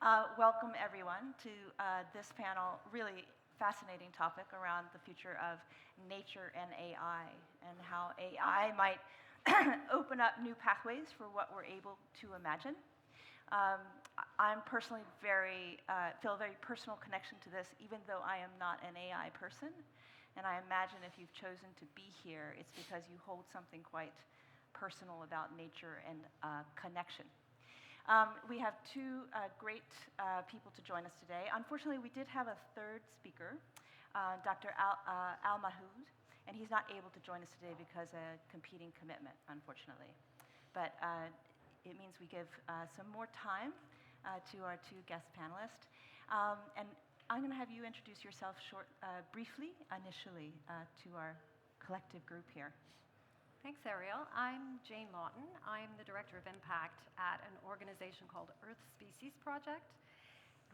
Welcome everyone to this panel, really fascinating topic around the future of nature and AI and how AI might open up new pathways for what we're able to imagine. I'm personally feel a very personal connection to this, even though I am not an AI person. And I imagine if you've chosen to be here, it's because you hold something quite personal about nature and connection. We have two great people to join us today. Unfortunately, we did have a third speaker, Dr. AlMahmoud, and he's not able to join us today because of a competing commitment, unfortunately. But it means we give some more time to our two guest panelists. And I'm going to have you introduce yourself briefly, initially, to our collective group here. Thanks, Ariel. I'm Jane Lawton. I'm the Director of Impact at an organization called Earth Species Project.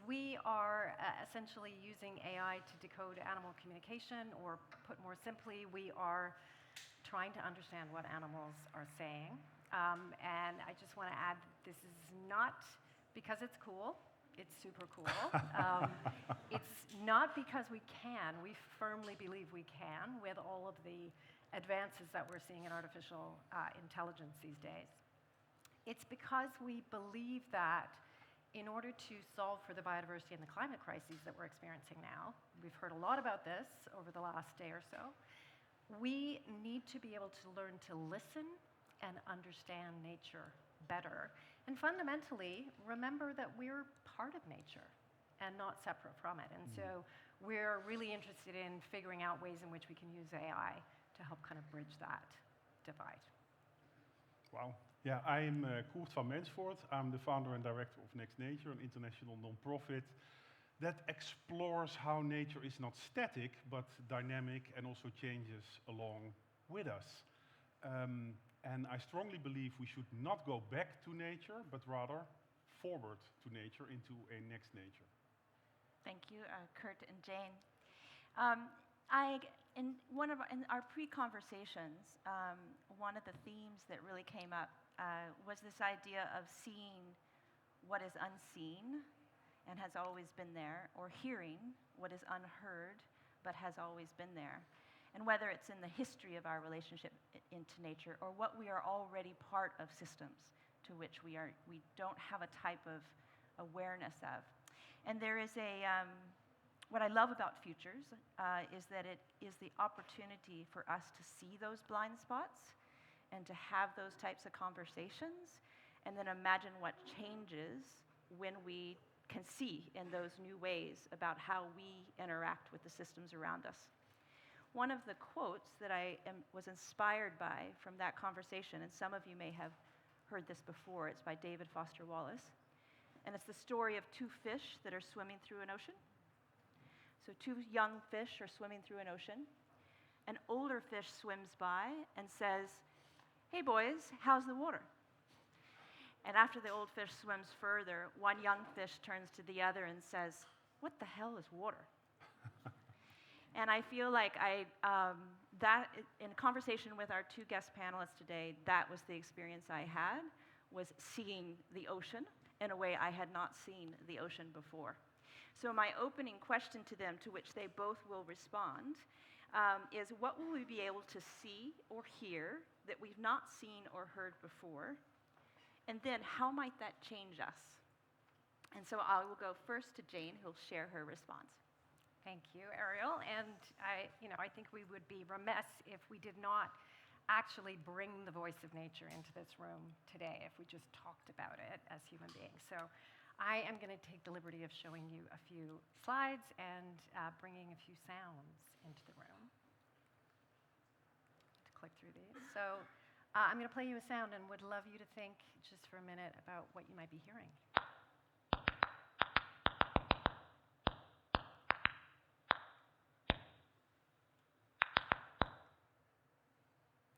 We are essentially using AI to decode animal communication, or put more simply, we are trying to understand what animals are saying. And I just want to add, this is not because it's cool. It's super cool. It's not because we can. We firmly believe we can with all of the advances that we're seeing in artificial intelligence these days. It's because we believe that in order to solve for the biodiversity and the climate crises that we're experiencing now, we've heard a lot about this over the last day or so, we need to be able to learn to listen and understand nature better. And fundamentally, remember that we're part of nature and not separate from it. And so we're really interested in figuring out ways in which we can use AI to help kind of bridge that divide. Wow. Yeah, I'm Koert van Mensvoort. I'm the founder and director of Next Nature, an international non-profit that explores how nature is not static, but dynamic and also changes along with us. And I strongly believe we should not go back to nature, but rather forward to nature into a next nature. Thank you, Koert and Jane. In our pre-conversations, one of the themes that really came up was this idea of seeing what is unseen and has always been there, or hearing what is unheard but has always been there. And whether it's in the history of our relationship into nature or what we are already part of systems to which we don't have a type of awareness of. And there is what I love about futures is that it is the opportunity for us to see those blind spots and to have those types of conversations, and then imagine what changes when we can see in those new ways about how we interact with the systems around us. One of the quotes that I was inspired by from that conversation, and some of you may have heard this before, it's by David Foster Wallace, and it's the story of two fish that are swimming through an ocean. So two young fish are swimming through an ocean. An older fish swims by and says, "Hey boys, how's the water?" And after the old fish swims further, one young fish turns to the other and says, "What the hell is water?" And I feel like that in conversation with our two guest panelists today, that was the experience I had, was seeing the ocean in a way I had not seen the ocean before. So my opening question to them, to which they both will respond, is what will we be able to see or hear that we've not seen or heard before? And then how might that change us? And so I will go first to Jane, who'll share her response. Thank you, Ariel. And I think we would be remiss if we did not actually bring the voice of nature into this room today, if we just talked about it as human beings. So I am going to take the liberty of showing you a few slides and bringing a few sounds into the room. To click through these. So I'm going to play you a sound and would love you to think just for a minute about what you might be hearing.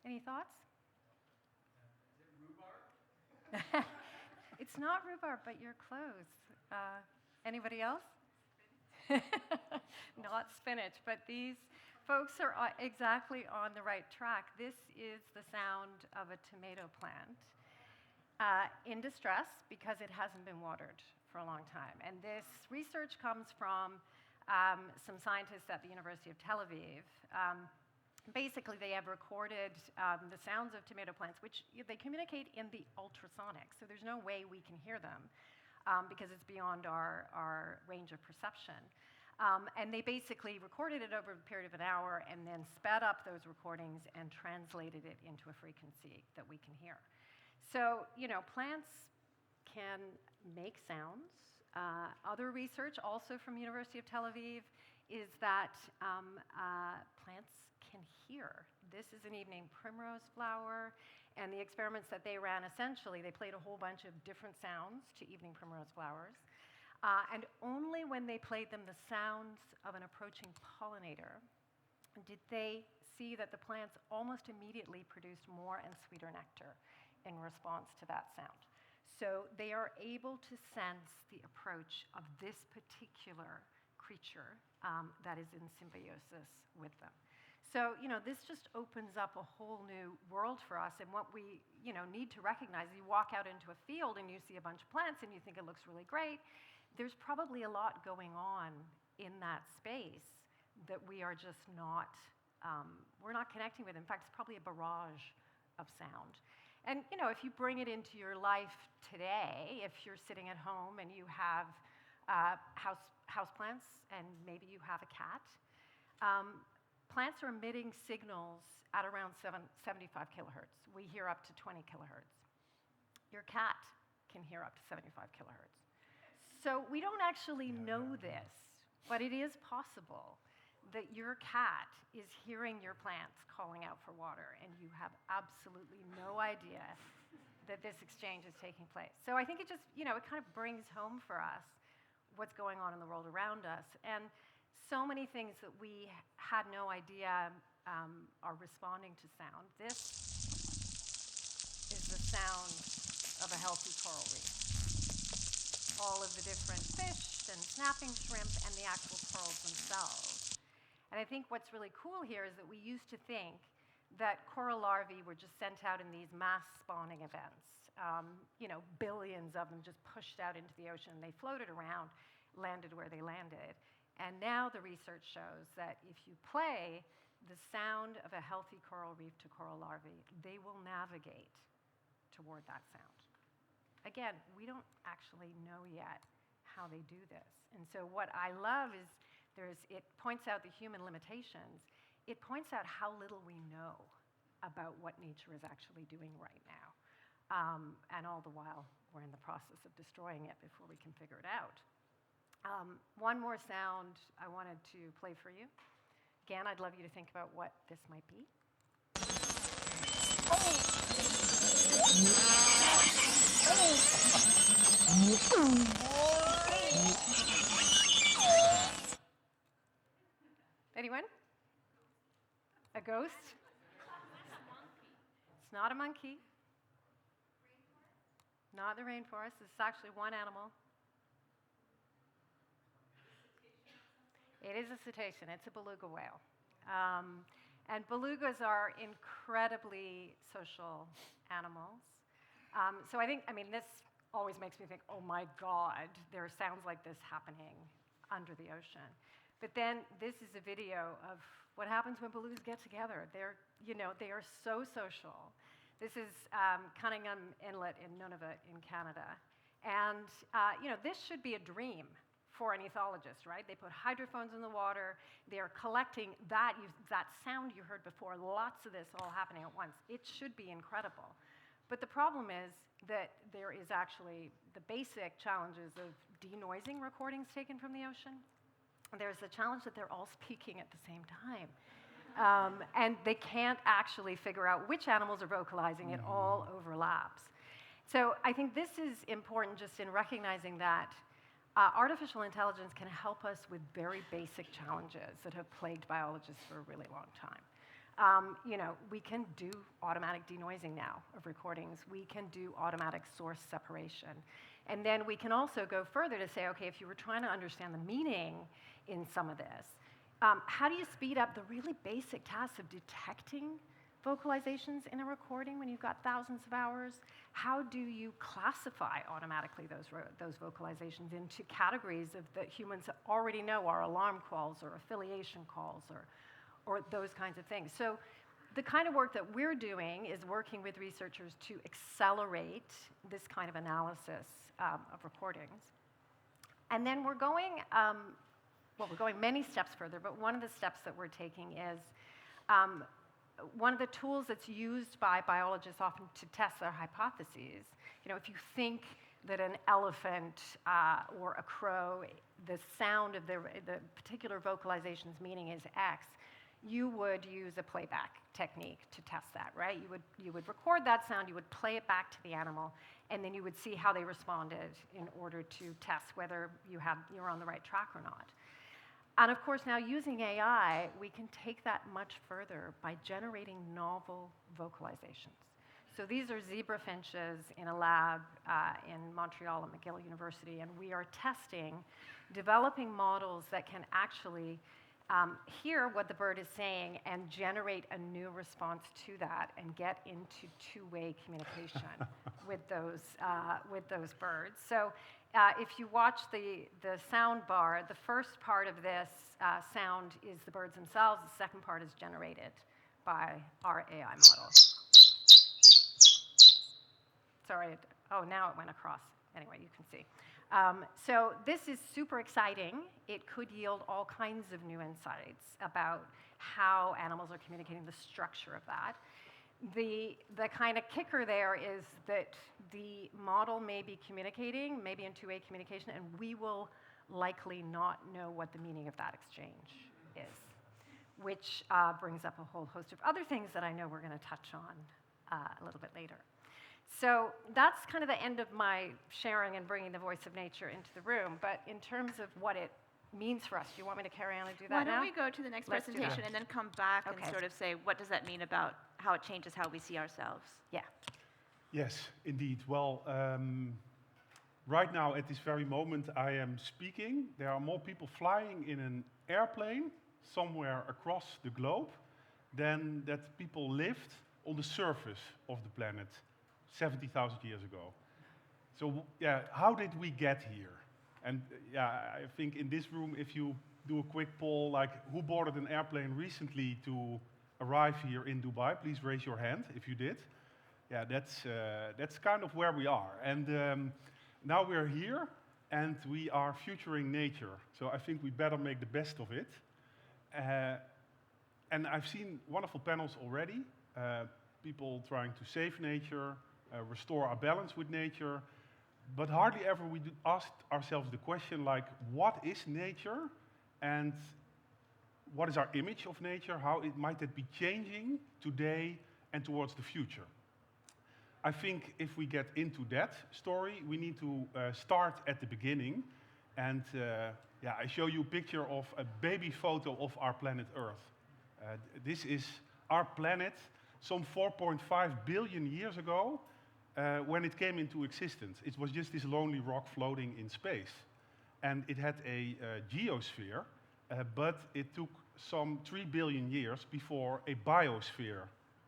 Any thoughts? Is it rhubarb? It's not rhubarb, but you're close. Anybody else? Not spinach, but these folks are exactly on the right track. This is the sound of a tomato plant in distress because it hasn't been watered for a long time. And this research comes from some scientists at the University of Tel Aviv. Basically, they have recorded the sounds of tomato plants, which they communicate in the ultrasonic. So there's no way we can hear them because it's beyond our range of perception. And they basically recorded it over a period of an hour and then sped up those recordings and translated it into a frequency that we can hear. So, plants can make sounds. Other research, also from University of Tel Aviv, is that plants can hear. This is an evening primrose flower, and the experiments that they ran, essentially, they played a whole bunch of different sounds to evening primrose flowers, and only when they played them the sounds of an approaching pollinator did they see that the plants almost immediately produced more and sweeter nectar in response to that sound. So they are able to sense the approach of this particular creature that is in symbiosis with them. So, this just opens up a whole new world for us. And what we, need to recognize, you walk out into a field and you see a bunch of plants and you think it looks really great. There's probably a lot going on in that space that we are just not, we're not connecting with. In fact, it's probably a barrage of sound. And, if you bring it into your life today, if you're sitting at home and you have houseplants and maybe you have a cat, plants are emitting signals at around 75 kilohertz. We hear up to 20 kilohertz. Your cat can hear up to 75 kilohertz. So we don't actually know this, but it is possible that your cat is hearing your plants calling out for water, and you have absolutely no idea that this exchange is taking place. So I think it just, it kind of brings home for us what's going on in the world around us. And so many things that we had no idea are responding to sound. This is the sound of a healthy coral reef. All of the different fish and snapping shrimp and the actual corals themselves. And I think what's really cool here is that we used to think that coral larvae were just sent out in these mass spawning events. Billions of them just pushed out into the ocean. They floated around, landed where they landed. And now the research shows that if you play the sound of a healthy coral reef to coral larvae, they will navigate toward that sound. Again, we don't actually know yet how they do this. And so what I love is it points out the human limitations. It points out how little we know about what nature is actually doing right now. And all the while, we're in the process of destroying it before we can figure it out. One more sound I wanted to play for you. Again, I'd love you to think about what this might be. Anyone? A ghost? It's not a monkey. Not the rainforest. This is actually one animal. It is a cetacean. It's a beluga whale. And belugas are incredibly social animals. So this always makes me think, oh my God, there are sounds like this happening under the ocean. But then this is a video of what happens when belugas get together. They are so social. This is Cunningham Inlet in Nunavut in Canada. And, this should be a dream for an ethologist, right? They put hydrophones in the water. They're collecting that sound you heard before, lots of this all happening at once. It should be incredible. But the problem is that there is actually the basic challenges of denoising recordings taken from the ocean. There's the challenge that they're all speaking at the same time. And they can't actually figure out which animals are vocalizing. It all overlaps. So I think this is important just in recognizing that artificial intelligence can help us with very basic challenges that have plagued biologists for a really long time. We can do automatic denoising now of recordings. We can do automatic source separation. And then we can also go further to say, okay, if you were trying to understand the meaning in some of this, how do you speed up the really basic tasks of detecting vocalizations in a recording when you've got thousands of hours? How do you classify automatically those vocalizations into categories that humans already know are alarm calls or affiliation calls or those kinds of things? So the kind of work that we're doing is working with researchers to accelerate this kind of analysis of recordings. And then we're going, we're going many steps further, but one of the steps that we're taking is one of the tools that's used by biologists often to test their hypotheses. You know, if you think that an elephant or a crow, the sound of the particular vocalization's meaning is X, you would use a playback technique to test that, right? You would record that sound, you would play it back to the animal, and then you would see how they responded in order to test whether you're on the right track or not. And of course, now using AI, we can take that much further by generating novel vocalizations. So these are zebra finches in a lab in Montreal at McGill University, and we are developing models that can actually hear what the bird is saying and generate a new response to that and get into two-way communication with those birds. So if you watch the sound bar, the first part of this sound is the birds themselves. The second part is generated by our AI model. Sorry, now it went across. Anyway, you can see. So this is super exciting. It could yield all kinds of new insights about how animals are communicating, the structure of that. The kind of kicker there is that the model may be communicating, maybe in two-way communication, and we will likely not know what the meaning of that exchange is, which brings up a whole host of other things that I know we're going to touch on a little bit later. So that's kind of the end of my sharing and bringing the voice of nature into the room. But in terms of what it means for us, do you want me to carry on and do that now? Why don't we go to the next Let's do presentation that. and then come back Okay. and sort of say, what does that mean about how it changes how we see ourselves? Yeah. Yes, indeed. Well, right now, at this very moment I am speaking, there are more people flying in an airplane somewhere across the globe than that people lived on the surface of the planet 70,000 years ago. So, yeah, how did we get here? And I think in this room, if you do a quick poll, like who boarded an airplane recently to arrive here in Dubai, please raise your hand if you did. Yeah, that's kind of where we are. And now we're here, and we are futuring nature. So I think we better make the best of it. And I've seen wonderful panels already. People trying to save nature, restore our balance with nature. But hardly ever we asked ourselves the question like, what is nature? And what is our image of nature? How might it be changing today and towards the future? I think if we get into that story, we need to start at the beginning. And I show you a picture of a baby photo of our planet Earth. This is our planet some 4.5 billion years ago when it came into existence. It was just this lonely rock floating in space. And it had a geosphere, but it took some 3 billion years before a biosphere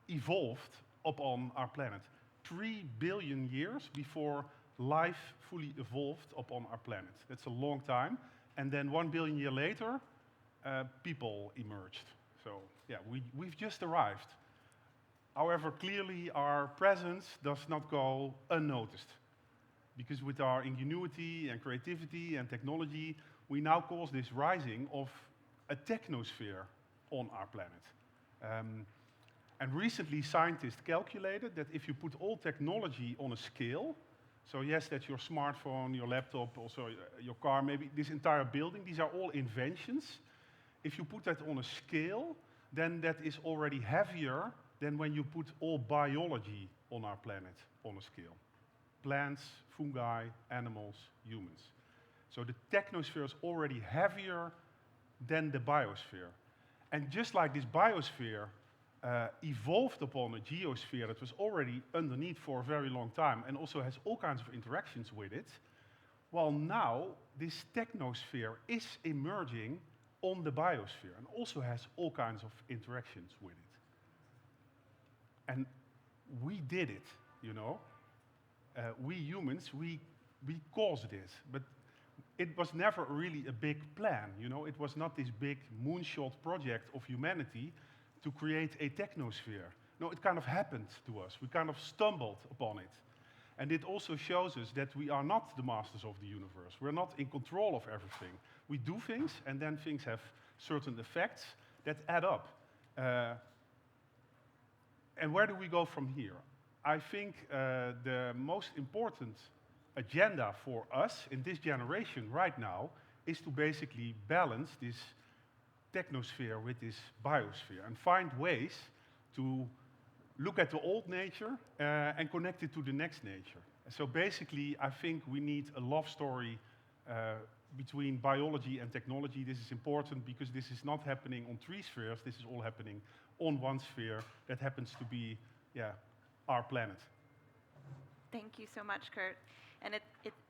evolved upon our planet. 3 billion years before life fully evolved upon our planet. That's a long time. And then 1 billion years later, people emerged. So yeah, we've just arrived. However, clearly our presence does not go unnoticed. Because with our ingenuity and creativity and technology, we now cause this rising of a technosphere on our planet. And recently, scientists calculated that if you put all technology on a scale, so yes, that's your smartphone, your laptop, also your car, maybe this entire building, these are all inventions. If you put that on a scale, then that is already heavier than when you put all biology on our planet on a scale. Plants, fungi, animals, humans. So the technosphere is already heavier than the biosphere. And just like this biosphere evolved upon a geosphere that was already underneath for a very long time and also has all kinds of interactions with it, well, now this technosphere is emerging on the biosphere and also has all kinds of interactions with it. And we did it, you know. We humans, we caused this, but it was never really a big plan, you know. It was not this big moonshot project of humanity to create a technosphere. No, it kind of happened to us. We kind of stumbled upon it. And it also shows us that we are not the masters of the universe. We're not in control of everything. We do things, and then things have certain effects that add up. And where do we go from here? I think the most important agenda for us in this generation right now is to basically balance this technosphere with this biosphere and find ways to look at the old nature and connect it to the next nature. So basically, I think we need a love story between biology and technology. This is important because this is not happening on 3 spheres. This is all happening on 1 sphere that happens to be, our planet. Thank you so much, Koert. And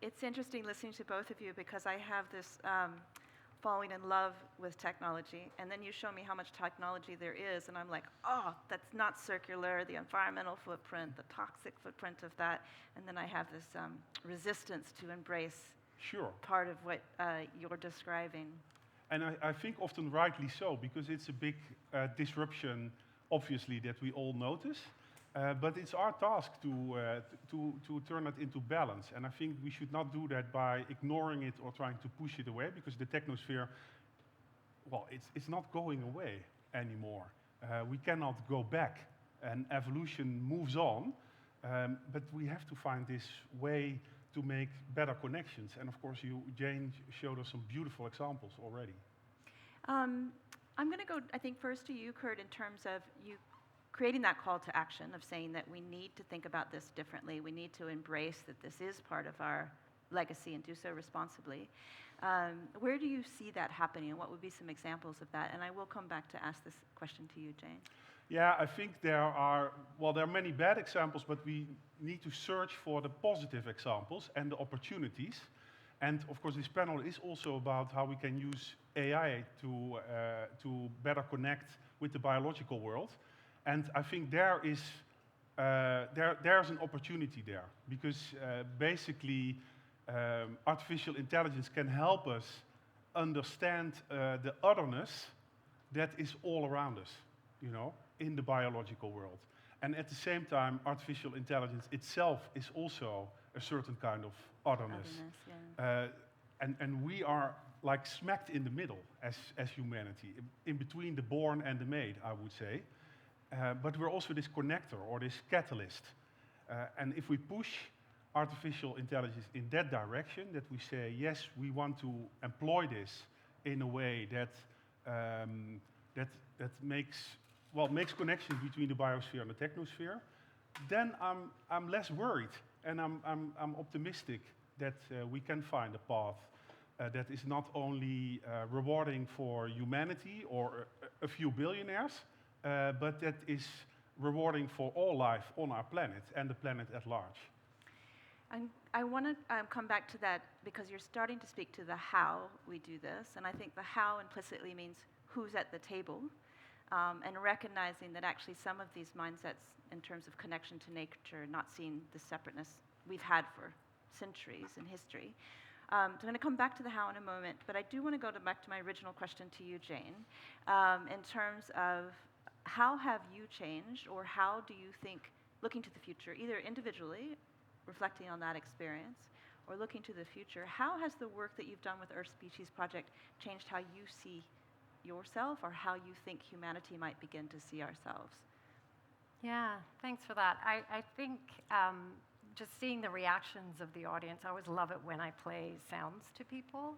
it's interesting listening to both of you because I have this falling in love with technology. And then you show me how much technology there is, and I'm like, oh, that's not circular, the environmental footprint, the toxic footprint of that. And then I have this resistance to embrace part of what you're describing. And I think often rightly so, because it's a big disruption, obviously, that we all notice. But it's our task to turn it into balance. And I think we should not do that by ignoring it or trying to push it away, because the technosphere, well, it's not going away anymore. We cannot go back, and evolution moves on. But we have to find this way to make better connections. And of course, Jane showed us some beautiful examples already. I'm going to go, I think, first to you, Koert, in terms of you creating that call to action of saying that we need to think about this differently. We need to embrace that this is part of our legacy and do so responsibly. Where do you see that happening, and what would be some examples of that? And I will come back to ask this question to you, Jane. Yeah, I think there are many bad examples, but we need to search for the positive examples and the opportunities. And of course, this panel is also about how we can use AI to better connect with the biological world. And I think there's an opportunity there, because basically artificial intelligence can help us understand the otherness that is all around us, you know, in the biological world. And at the same time, artificial intelligence itself is also a certain kind of otherness. And we are like smacked in the middle as humanity, in between the born and the made, I would say. But we're also this connector or this catalyst. And if we push artificial intelligence in that direction, that we say, yes, we want to employ this in a way that makes connections between the biosphere and the technosphere, then I'm less worried, and I'm optimistic that we can find a path that is not only rewarding for humanity or a few billionaires, but that is rewarding for all life on our planet and the planet at large. And I want to come back to that because you're starting to speak to the how we do this, and I think the how implicitly means who's at the table, and recognizing that actually some of these mindsets in terms of connection to nature, not seeing the separateness we've had for centuries in history. So I'm going to come back to the how in a moment, but I do want to go back to my original question to you, Jane, in terms of how have you changed, or how do you think, looking to the future, either individually, reflecting on that experience, or looking to the future, how has the work that you've done with Earth Species Project changed how you see yourself, or how you think humanity might begin to see ourselves? Yeah, thanks for that. I think just seeing the reactions of the audience, I always love it when I play sounds to people,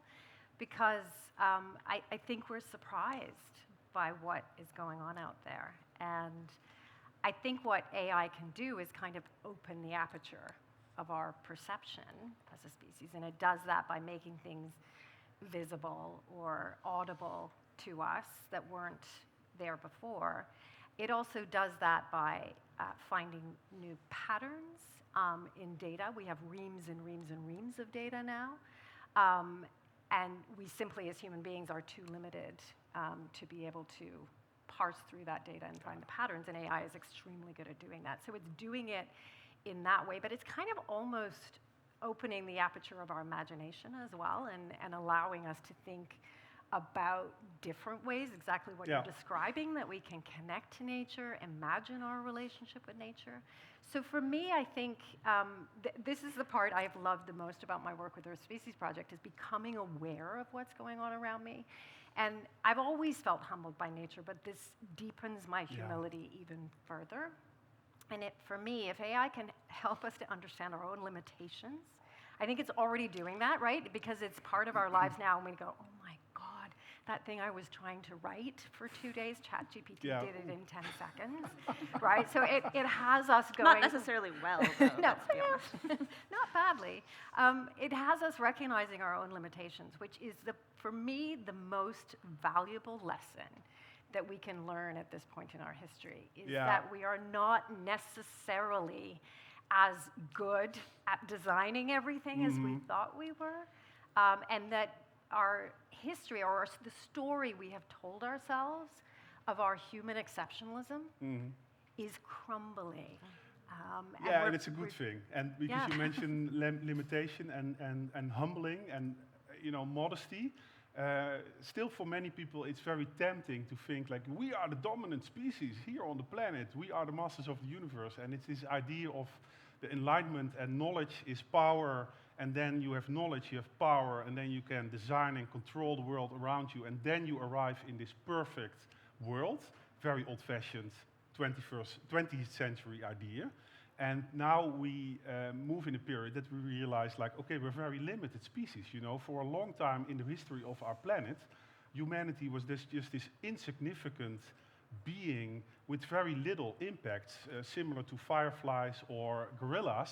because I think we're surprised by what is going on out there. And I think what AI can do is kind of open the aperture of our perception as a species, and it does that by making things visible or audible to us that weren't there before. It also does that by finding new patterns in data. We have reams and reams and reams of data now, and we simply, as human beings, are too limited to be able to parse through that data and find the patterns, and AI is extremely good at doing that. So it's doing it in that way, but it's kind of almost opening the aperture of our imagination as well, and allowing us to think about different ways, exactly what you're describing, that we can connect to nature, imagine our relationship with nature. So for me, I think this is the part I've loved the most about my work with Earth Species Project, is becoming aware of what's going on around me. And I've always felt humbled by nature, but this deepens my humility even further. And for me, if AI can help us to understand our own limitations, I think it's already doing that, right? Because it's part of our lives now, and we go, oh my God, that thing I was trying to write for 2 days, ChatGPT did it in 10 seconds, right? So it has us going. Not necessarily well, though, no, let's be honest. not badly. It has us recognizing our own limitations, which is, for me, the most valuable lesson that we can learn at this point in our history, is that we are not necessarily as good at designing everything as we thought we were, and that our history, or the story we have told ourselves of our human exceptionalism is crumbling. And it's a good thing. And because you mentioned limitation and humbling and modesty, still for many people it's very tempting to think like, we are the dominant species here on the planet, we are the masters of the universe, and it's this idea of the enlightenment, and knowledge is power, and then you have knowledge, you have power, and then you can design and control the world around you, and then you arrive in this perfect world. Very old-fashioned 20th century idea. And now we move in a period that we realize, like, okay, we're a very limited species. For a long time in the history of our planet, humanity was just this insignificant being with very little impact, similar to fireflies or gorillas.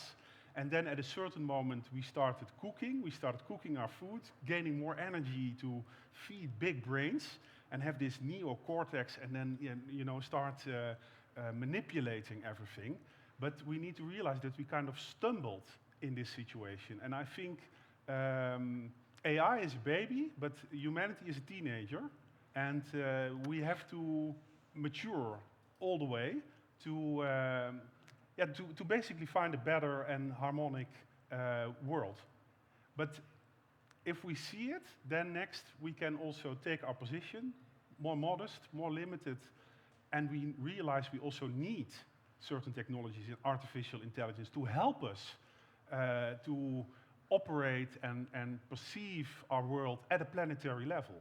And then at a certain moment, we started cooking our food, gaining more energy to feed big brains, and have this neocortex, and then start manipulating everything. But we need to realize that we kind of stumbled in this situation. And I think AI is a baby, but humanity is a teenager. And we have to mature all the way to basically find a better and harmonic world. But if we see it, then next we can also take our position, more modest, more limited, and we realize we also need certain technologies in artificial intelligence to help us to operate and perceive our world at a planetary level.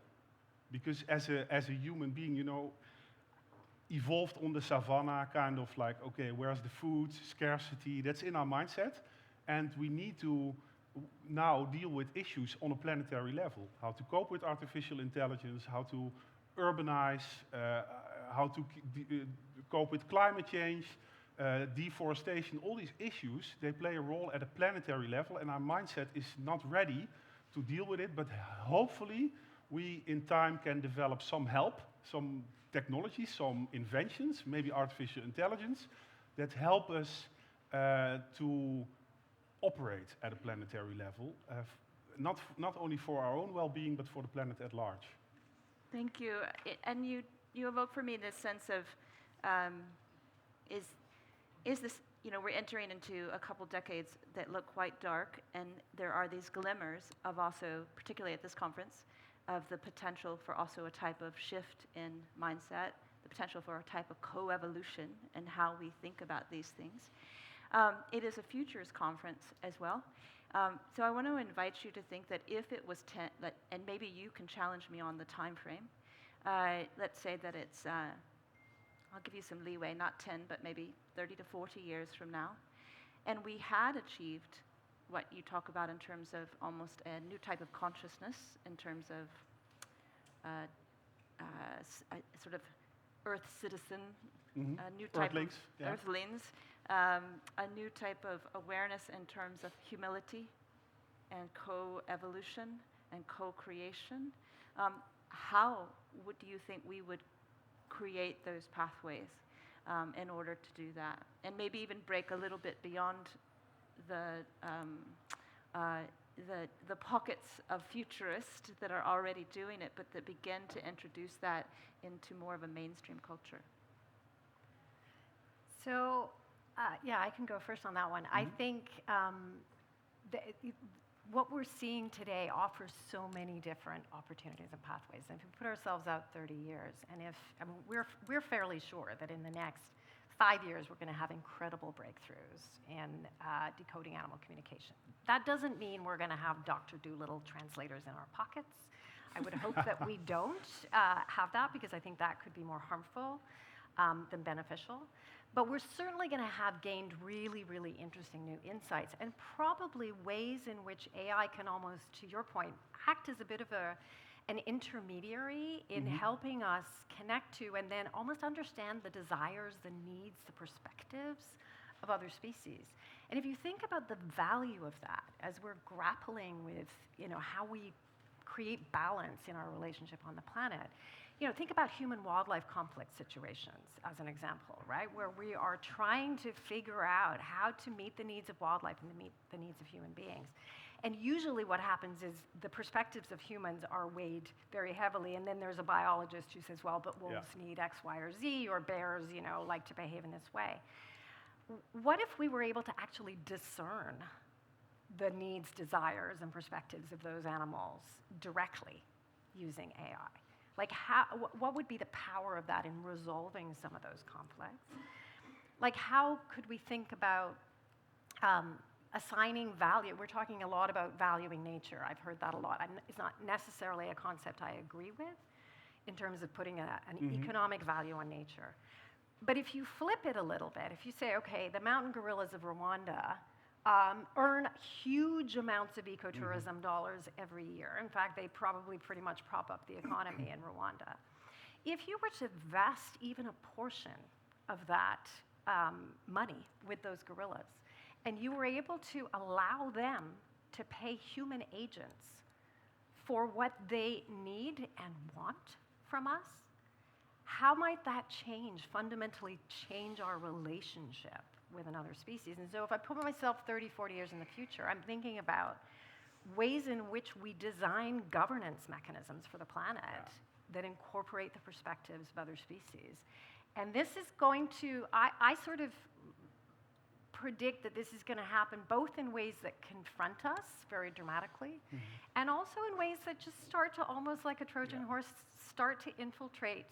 Because as a human being, evolved on the savannah, kind of like, okay, where's the food, scarcity, that's in our mindset. And we need to now deal with issues on a planetary level. How to cope with artificial intelligence, how to urbanize, how to cope with climate change, deforestation, all these issues, they play a role at a planetary level, and our mindset is not ready to deal with it, but hopefully we in time can develop some help, some technology, some inventions, maybe artificial intelligence, that help us to operate at a planetary level, not only for our own well-being, but for the planet at large. Thank you. And you evoke for me this sense of, is this, we're entering into a couple decades that look quite dark, and there are these glimmers of also, particularly at this conference, of the potential for also a type of shift in mindset, the potential for a type of coevolution and how we think about these things. It is a futures conference as well. So I want to invite you to think that if it was 10, and maybe you can challenge me on the time frame. Let's say that it's, I'll give you some leeway, not 10, but maybe 30 to 40 years from now. And we had achieved what you talk about in terms of almost a new type of consciousness, in terms of a sort of Earth citizen, a new type Earthlings, of Earthlings, a new type of awareness in terms of humility and co-evolution and co-creation. How do you think we would create those pathways in order to do that? And maybe even break a little bit beyond the the pockets of futurists that are already doing it, but that begin to introduce that into more of a mainstream culture? So, yeah, I can go first on that one. I think what we're seeing today offers so many different opportunities and pathways. And if we put ourselves out 30 years, and we're fairly sure that in the next 5 years we're going to have incredible breakthroughs in decoding animal communication. That doesn't mean we're going to have Dr. Dolittle translators in our pockets. I would hope that we don't have that, because I think that could be more harmful than beneficial. But we're certainly going to have gained really, really interesting new insights, and probably ways in which AI can almost, to your point, act as a bit of an intermediary in helping us connect to and then almost understand the desires, the needs, the perspectives of other species. And if you think about the value of that as we're grappling with, how we create balance in our relationship on the planet, think about human-wildlife conflict situations as an example, right? Where we are trying to figure out how to meet the needs of wildlife and to meet the needs of human beings. And usually what happens is the perspectives of humans are weighed very heavily, and then there's a biologist who says, well, but wolves need X, Y, or Z, or bears, like to behave in this way. What if we were able to actually discern the needs, desires, and perspectives of those animals directly using AI? Like, what would be the power of that in resolving some of those conflicts? Like, how could we think about assigning value? We're talking a lot about valuing nature. I've heard that a lot. It's not necessarily a concept I agree with in terms of putting an economic value on nature. But if you flip it a little bit, if you say, okay, the mountain gorillas of Rwanda earn huge amounts of ecotourism dollars every year. In fact, they probably pretty much prop up the economy in Rwanda. If you were to vest even a portion of that money with those gorillas, and you were able to allow them to pay human agents for what they need and want from us, how might that fundamentally change our relationship with another species? And so if I put myself 30, 40 years in the future, I'm thinking about ways in which we design governance mechanisms for the planet that incorporate the perspectives of other species. And this is going to, I sort of predict that this is going to happen both in ways that confront us very dramatically, and also in ways that just start to, almost like a Trojan horse, start to infiltrate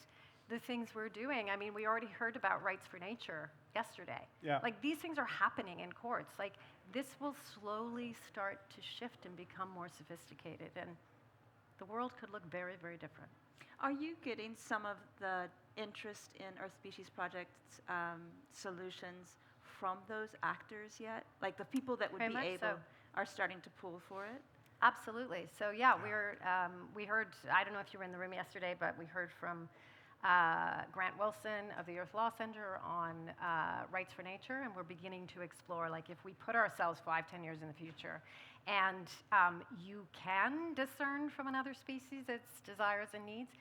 the things we're doing. I mean, we already heard about rights for nature yesterday. Like, these things are happening in courts. Like, this will slowly start to shift and become more sophisticated, and the world could look very, very different. Are you getting some of the interest in Earth Species Project's solutions from those actors yet? Like, the people that would Very be much able so. are starting to pull for it? Absolutely. So yeah, we heard, I don't know if you were in the room yesterday, but we heard from Grant Wilson of the Earth Law Center on rights for nature, and we're beginning to explore, like, if we put ourselves 5-10 years in the future, and you can discern from another species its desires and needs,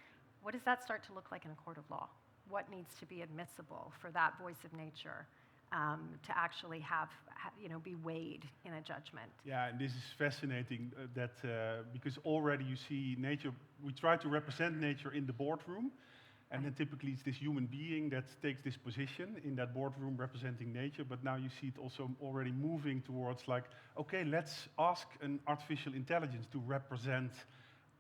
what does that start to look like in a court of law? What needs to be admissible for that voice of nature to actually be weighed in a judgment? Yeah, and this is fascinating because already you see nature, we try to represent nature in the boardroom, and then typically it's this human being that takes this position in that boardroom representing nature, but now you see it also already moving towards, like, okay, let's ask an artificial intelligence to represent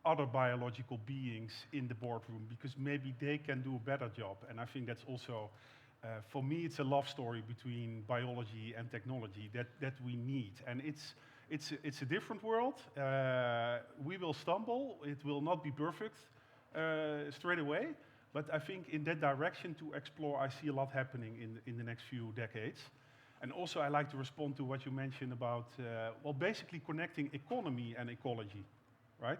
other biological beings in the boardroom, because maybe they can do a better job. And I think that's also, for me, it's a love story between biology and technology that we need. And it's a different world. We will stumble. It will not be perfect straight away. But I think in that direction to explore, I see a lot happening in the next few decades. And also I like to respond to what you mentioned about, basically connecting economy and ecology, right?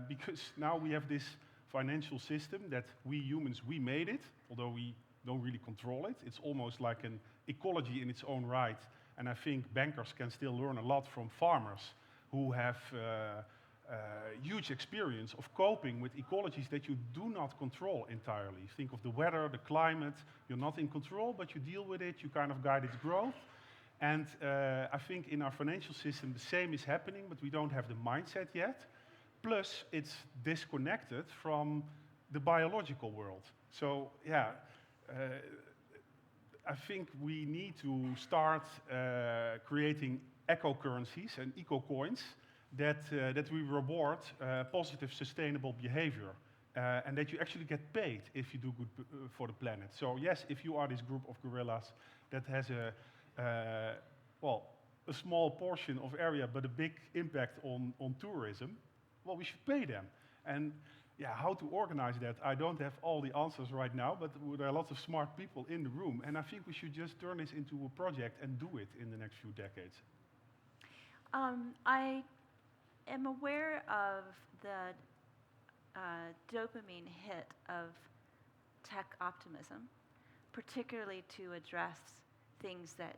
Because now we have this financial system that we humans, we made it, although we don't really control it. It's almost like an ecology in its own right. And I think bankers can still learn a lot from farmers who have huge experience of coping with ecologies that you do not control entirely. Think of the weather, the climate. You're not in control, but you deal with it. You kind of guide its growth. And I think in our financial system the same is happening, but we don't have the mindset yet. Plus, it's disconnected from the biological world. So, yeah, I think we need to start creating eco-currencies and eco-coins that we reward positive, sustainable behavior. And that you actually get paid if you do good for the planet. So yes, if you are this group of gorillas that has a small portion of area but a big impact on tourism, well, we should pay them. And yeah, how to organize that, I don't have all the answers right now, but there are lots of smart people in the room, and I think we should just turn this into a project and do it in the next few decades. I am aware of the dopamine hit of tech optimism, particularly to address things that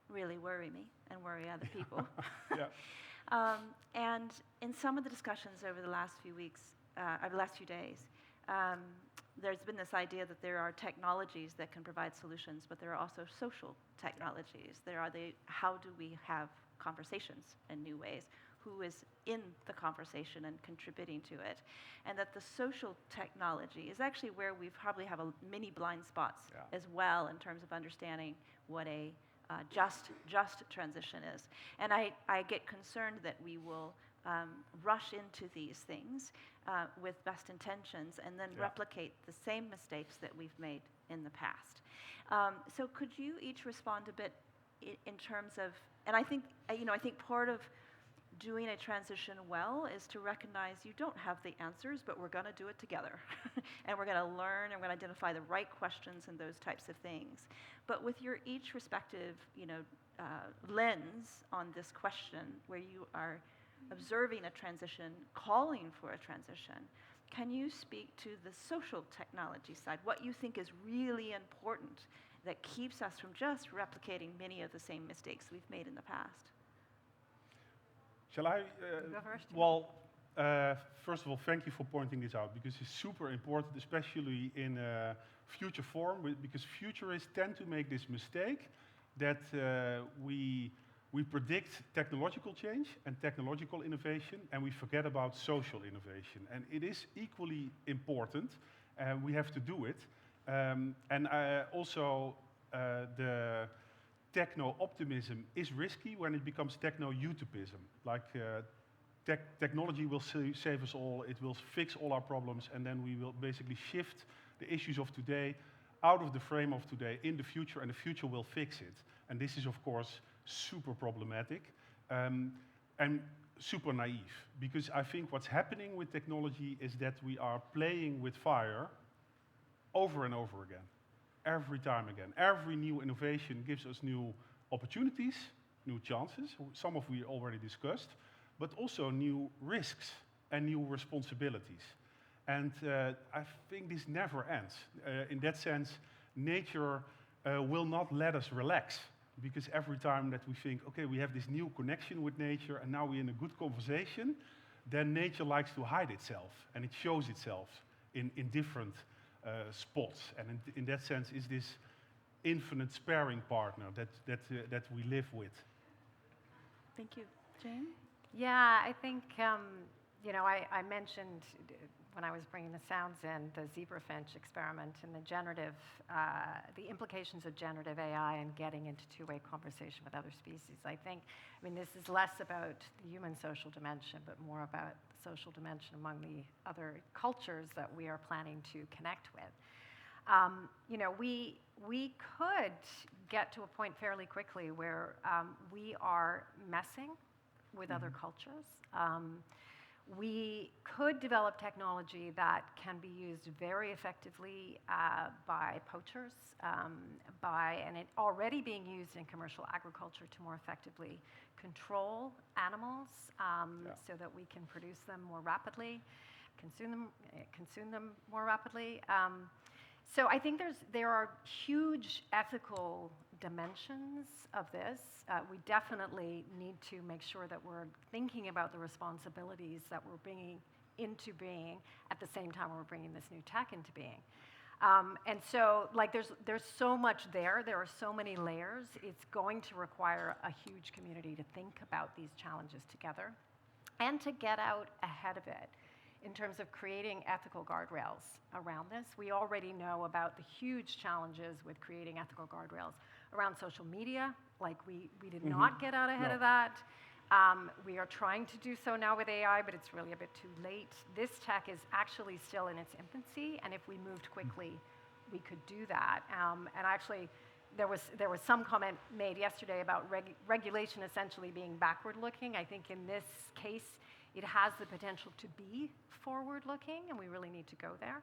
really worry me and worry other people. Yeah. And in some of the discussions over the last few weeks, over the last few days, there's been this idea that there are technologies that can provide solutions, but there are also social technologies. There are how do we have conversations in new ways? Who is in the conversation and contributing to it? And that the social technology is actually where we probably have a mini blind spots as well in terms of understanding what a just transition is. And I get concerned that we will rush into these things with best intentions and then replicate the same mistakes that we've made in the past. So could you each respond a bit in terms of, and I think part of doing a transition well is to recognize you don't have the answers, but we're going to do it together. And we're going to learn, and we're going to identify the right questions and those types of things. But with your each respective, lens on this question, where you are observing a transition, calling for a transition, can you speak to the social technology side, what you think is really important that keeps us from just replicating many of the same mistakes we've made in the past? Shall I? Go first. Well, first of all, thank you for pointing this out, because it's super important, especially in future form, because futurists tend to make this mistake that we predict technological change and technological innovation, and we forget about social innovation. And it is equally important, and we have to do it. And also, the techno-optimism is risky when it becomes techno-utopism. Like technology will save us all, it will fix all our problems, and then we will basically shift the issues of today out of the frame of today in the future, and the future will fix it. And this is, of course, super problematic and super naive, because I think what's happening with technology is that we are playing with fire over and over again. Every time again. Every new innovation gives us new opportunities, new chances, some of we already discussed, but also new risks and new responsibilities. And I think this never ends. In that sense, nature will not let us relax, because every time that we think, okay, we have this new connection with nature and now we're in a good conversation, then nature likes to hide itself, and it shows itself in different spots, and in that sense is this infinite sparring partner that we live with. Thank you. Jane? Yeah, I think, I mentioned when I was bringing the sounds in, the zebrafinch experiment and the implications of generative AI and getting into two-way conversation with other species. This is less about the human social dimension, but more about the social dimension among the other cultures that we are planning to connect with. We could get to a point fairly quickly where we are messing with other cultures. We could develop technology that can be used very effectively by poachers, and it already being used in commercial agriculture to more effectively control animals, so that we can produce them more rapidly, consume them more rapidly. So I think there are huge ethical dimensions of this. We definitely need to make sure that we're thinking about the responsibilities that we're bringing into being at the same time we're bringing this new tech into being. And so, like, there's so much there. There are so many layers. It's going to require a huge community to think about these challenges together and to get out ahead of it in terms of creating ethical guardrails around this. We already know about the huge challenges with creating ethical guardrails around social media. Like, we did not get out ahead of that. We are trying to do so now with AI, but it's really a bit too late. This tech is actually still in its infancy, and if we moved quickly, we could do that. And actually, there was some comment made yesterday about regulation essentially being backward-looking. I think in this case, it has the potential to be forward-looking, and we really need to go there.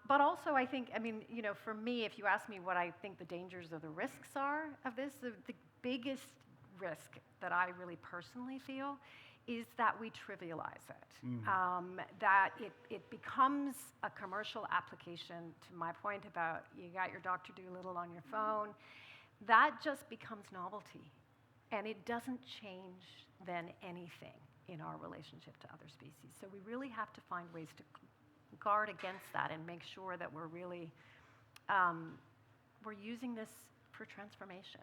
But also, I think, for me, if you ask me what I think the dangers or the risks are of this, the biggest risk that I really personally feel is that we trivialize it, that it becomes a commercial application, to my point about you got your Dr. Dolittle on your phone. That just becomes novelty, and it doesn't change then anything in our relationship to other species. So we really have to find ways to guard against that and make sure that we're really we're using this for transformation,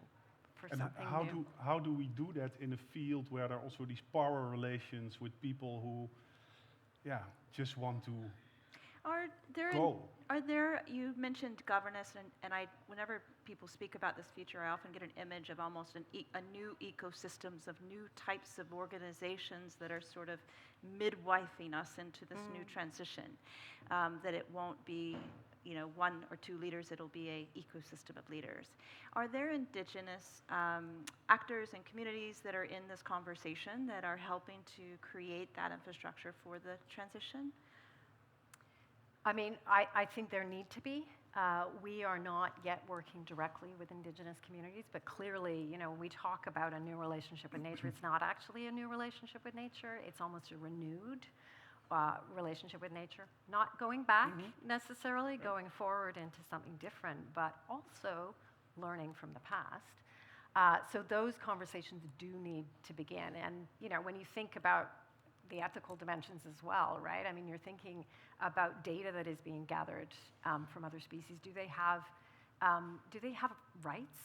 for And something how new. how do we do that in a field where there are also these power relations with people who, just want to go? You mentioned governance, and whenever people speak about this future, I often get an image of almost a new ecosystems of new types of organizations that are sort of midwifing us into this new transition, that it won't be one or two leaders, it'll be an ecosystem of leaders. Are there indigenous actors and communities that are in this conversation that are helping to create that infrastructure for the transition? I think there need to be. We are not yet working directly with indigenous communities, but clearly, when we talk about a new relationship with nature, it's not actually a new relationship with nature. It's almost a renewed relationship with nature. Not going back necessarily, going forward into something different, but also learning from the past. So those conversations do need to begin. And, when you think about the ethical dimensions as well, right? You're thinking about data that is being gathered from other species. Do they have rights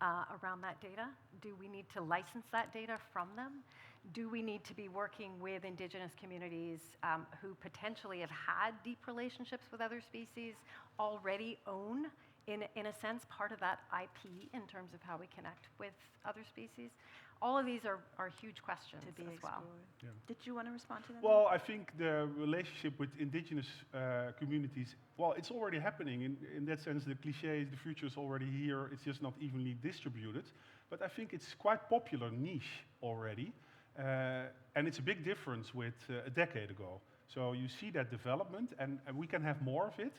around that data? Do we need to license that data from them? Do we need to be working with indigenous communities who potentially have had deep relationships with other species, already own, in a sense, part of that IP in terms of how we connect with other species? All of these are huge questions To be as well. explored. Yeah. Did you want to respond to that? Well, I think the relationship with indigenous communities, it's already happening. In that sense, the cliché is the future is already here. It's just not evenly distributed. But I think it's quite popular niche already. And it's a big difference with a decade ago. So you see that development, and we can have more of it.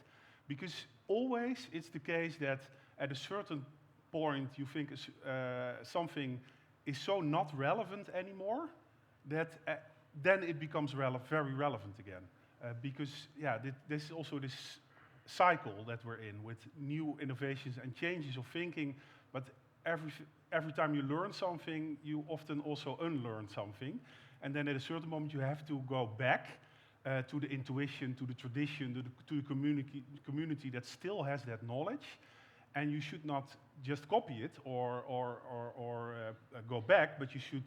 Because always it's the case that at a certain point you think something is so not relevant anymore that then it becomes very relevant again. Because there's also this cycle that we're in with new innovations and changes of thinking, but every time you learn something, you often also unlearn something. And then at a certain moment you have to go back to the intuition, to the tradition, to the community that still has that knowledge. And you should not just copy it or go back, but you should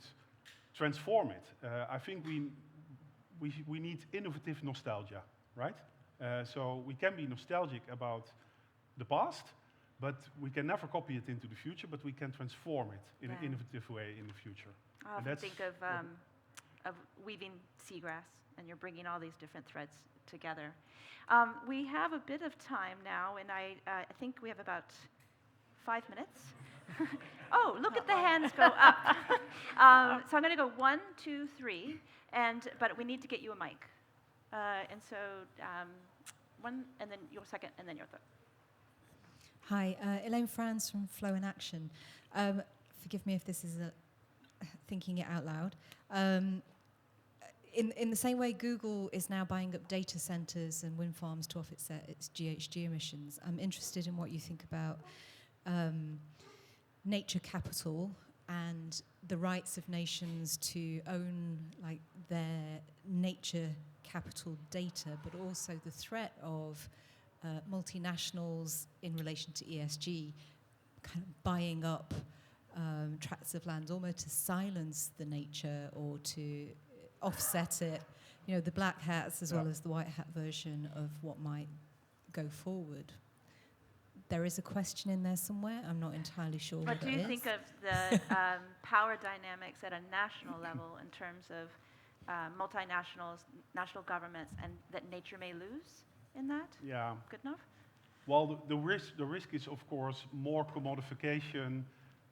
transform it. I think we need innovative nostalgia, right? So we can be nostalgic about the past, but we can never copy it into the future, but we can transform it in an innovative way in the future. I often think of weaving seagrass, and you're bringing all these different threads together. We have a bit of time now, and I think we have about 5 minutes. Oh, look at the hands go up. So I'm going to go 1, 2, 3, but we need to get you a mic. And so one, and then your second, and then your third. Hi, Elaine Franz from Flow in Action. Forgive me if this is thinking it out loud. In the same way Google is now buying up data centers and wind farms to offset its GHG emissions, I'm interested in what you think about nature capital and the rights of nations to own their nature capital data, but also the threat of multinationals in relation to ESG kind of buying up tracts of land almost to silence the nature or to offset it, you know, the black hats as well as the white hat version of what might go forward. There is a question in there somewhere. I'm not entirely sure What what do it you is. think of the power dynamics at a national level in terms of multinationals, national governments, and that nature may lose in that? Yeah. Good enough? Well, the risk is, of course, more commodification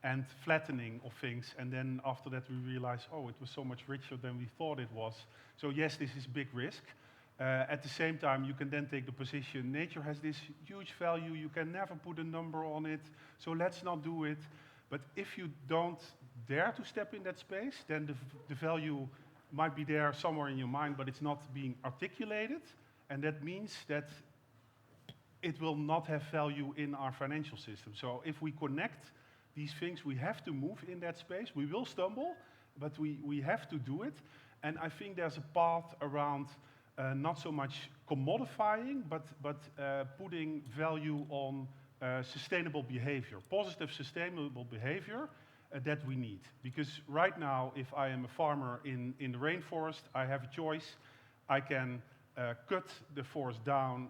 and flattening of things. And then after that, we realize, oh, it was so much richer than we thought it was. So yes, this is big risk. At the same time, you can then take the position, nature has this huge value, you can never put a number on it, so let's not do it. But if you don't dare to step in that space, then the value might be there somewhere in your mind, but it's not being articulated. And that means that it will not have value in our financial system. So if we connect these things, we have to move in that space. We will stumble, but we have to do it. And I think there's a path around not so much commodifying, but putting value on sustainable behavior, positive sustainable behavior that we need. Because right now, if I am a farmer in the rainforest, I have a choice. I can cut the forest down,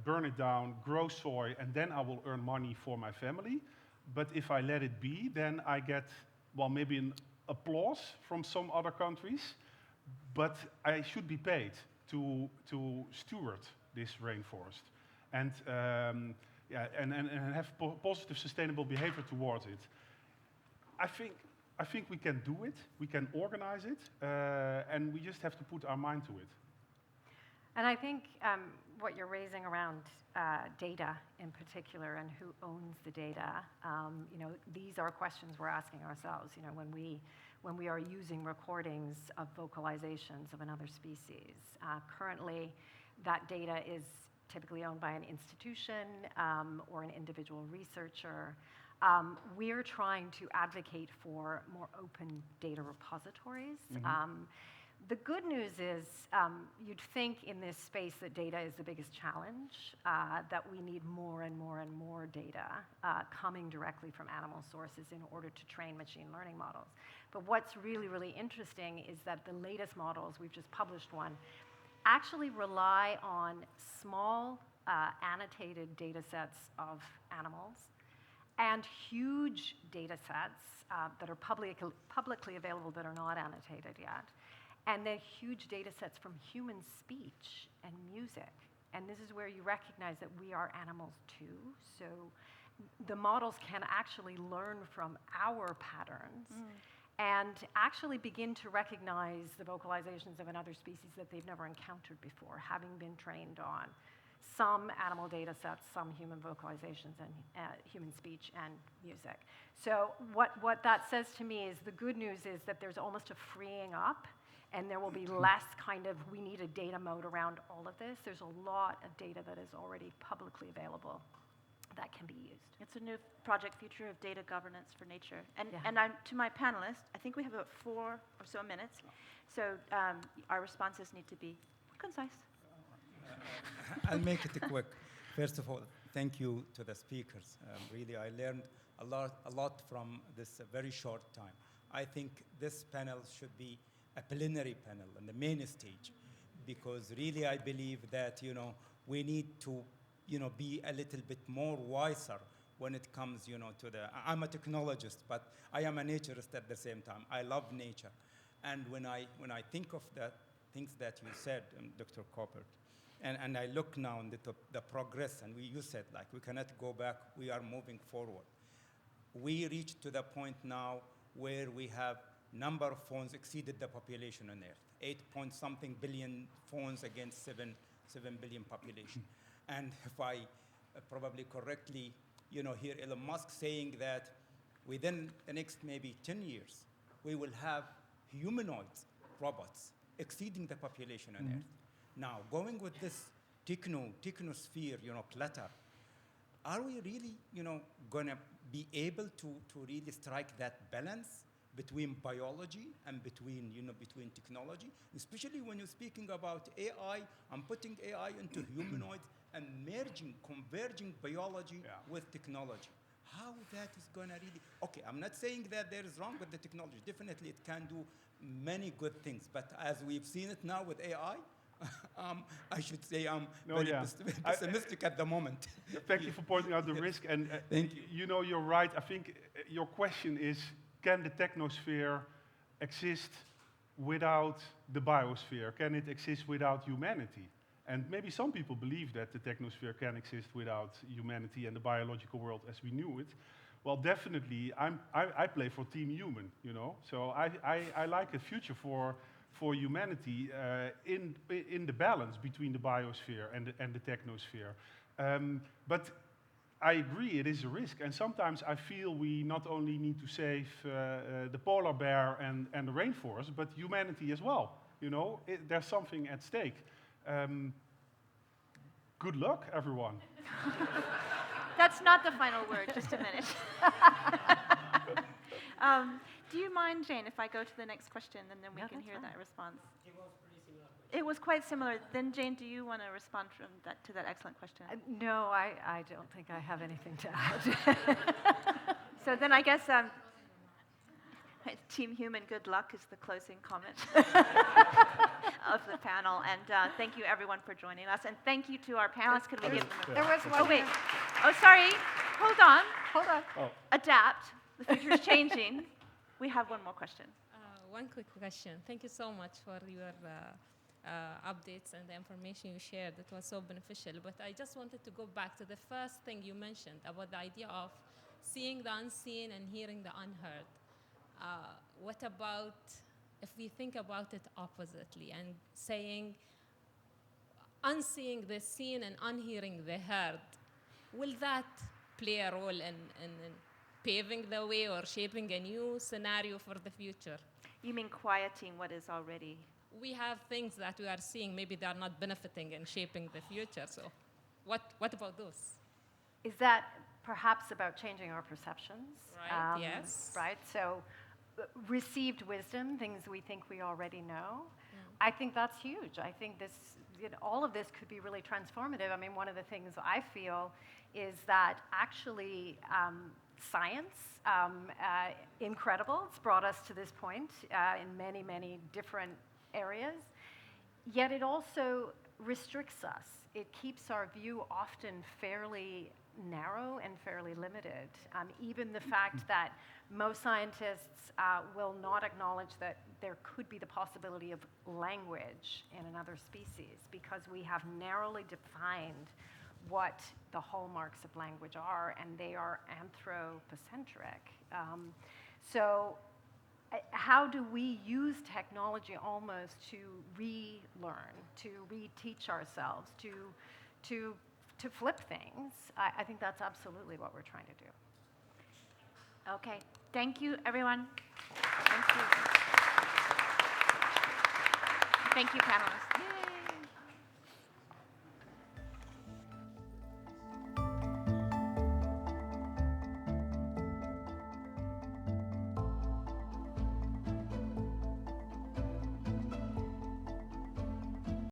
burn it down, grow soy, and then I will earn money for my family. But if I let it be, then I get, well, maybe an applause from some other countries, but I should be paid to steward this rainforest and have positive sustainable behavior towards it. I think we can do it, we can organize it, and we just have to put our mind to it. And I think what you're raising around data in particular and who owns the data, you know, these are questions we're asking ourselves, you know, when we are using recordings of vocalizations of another species. Currently, that data is typically owned by an institution or an individual researcher. We're trying to advocate for more open data repositories. Mm-hmm. The good news is you'd think in this space that data is the biggest challenge, that we need more and more and more data coming directly from animal sources in order to train machine learning models. But what's really, really interesting is that the latest models, we've just published one, actually rely on small annotated data sets of animals and huge data sets that are publicly available that are not annotated yet. And then huge data sets from human speech and music. And this is where you recognize that we are animals too. So the models can actually learn from our patterns and actually begin to recognize the vocalizations of another species that they've never encountered before, having been trained on some animal data sets, some human vocalizations, and human speech and music. So what that says to me is the good news is that there's almost a freeing up, and there will be less kind of, we need a data mode around all of this. There's a lot of data that is already publicly available that can be used. It's a new project, Future of Data Governance for Nature. And, Yeah. and I'm, to my panelists, I think we have about 4 or so minutes. So our responses need to be concise. I'll make it quick. First of all, thank you to the speakers. Really, I learned a lot from this very short time. I think this panel should be a plenary panel on the main stage, because really I believe that, you know, we need to, you know, be a little bit more wiser when it comes, you know, to the, I'm a technologist, but I am a naturist at the same time. I love nature. And when I think of the things that you said, Dr. Koert, and I look now on the progress, and you said, like, we cannot go back, we are moving forward. We reached to the point now where we have number of phones exceeded the population on Earth. 8-point-something billion phones against 7 billion population. And if I probably correctly, you know, hear Elon Musk saying that within the next maybe 10 years, we will have humanoids, robots, exceeding the population on Earth. Now, going with this technosphere, you know, clutter, are we really, you know, gonna be able to really strike that balance between biology and between technology, especially when you're speaking about AI. I'm putting AI into humanoids and converging biology with technology. How that is going to really... Okay, I'm not saying that there is wrong with the technology. Definitely it can do many good things. But as we've seen it now with AI, I should say I'm very pessimistic at the moment. Thank you for pointing out the risk. And Thank you. you know, you're right. I think your question is, can the technosphere exist without the biosphere? Can it exist without humanity? And maybe some people believe that the technosphere can exist without humanity and the biological world as we knew it. Well, definitely, I play for Team Human, you know. So I like a future for humanity in the balance between the biosphere and the technosphere. But I agree, it is a risk. And sometimes I feel we not only need to save the polar bear and the rainforest, but humanity as well. You know, there's something at stake. Good luck, everyone. That's not the final word, just a minute. Do you mind, Jane, if I go to the next question and then we can hear that response? It was pretty similar. It was quite similar. Then, Jane, do you want to respond to that excellent question? No, I don't think I have anything to add. So then I guess Team Human, good luck is the closing comment of the panel. And thank you, everyone, for joining us. And thank you to our panelists. Could we give them a... There was one. Oh, wait. Oh, sorry. Hold on. Hold on. Oh. Adapt. The future's changing. We have one more question. One quick question. Thank you so much for your updates and the information you shared. It was so beneficial. But I just wanted to go back to the first thing you mentioned about the idea of seeing the unseen and hearing the unheard. What about if we think about it oppositely and saying unseeing the seen and unhearing the heard? Will that play a role in paving the way or shaping a new scenario for the future? You mean quieting what is already... We have things that we are seeing, maybe they are not benefiting and shaping the future. So what about those? Is that perhaps about changing our perceptions? Right, yes. Right, so received wisdom, things we think we already know. I think that's huge. I think all of this could be really transformative. I mean, one of the things I feel is that actually science, incredible. It's brought us to this point in many, many different areas. Yet it also restricts us. It keeps our view often fairly narrow and fairly limited. Even the fact that most scientists will not acknowledge that there could be the possibility of language in another species because we have narrowly defined what the hallmarks of language are, and they are anthropocentric. So how do we use technology almost to relearn, to reteach ourselves, to flip things? I think that's absolutely what we're trying to do. Okay. Thank you, everyone. Thank you. Thank you, panelists. Yay.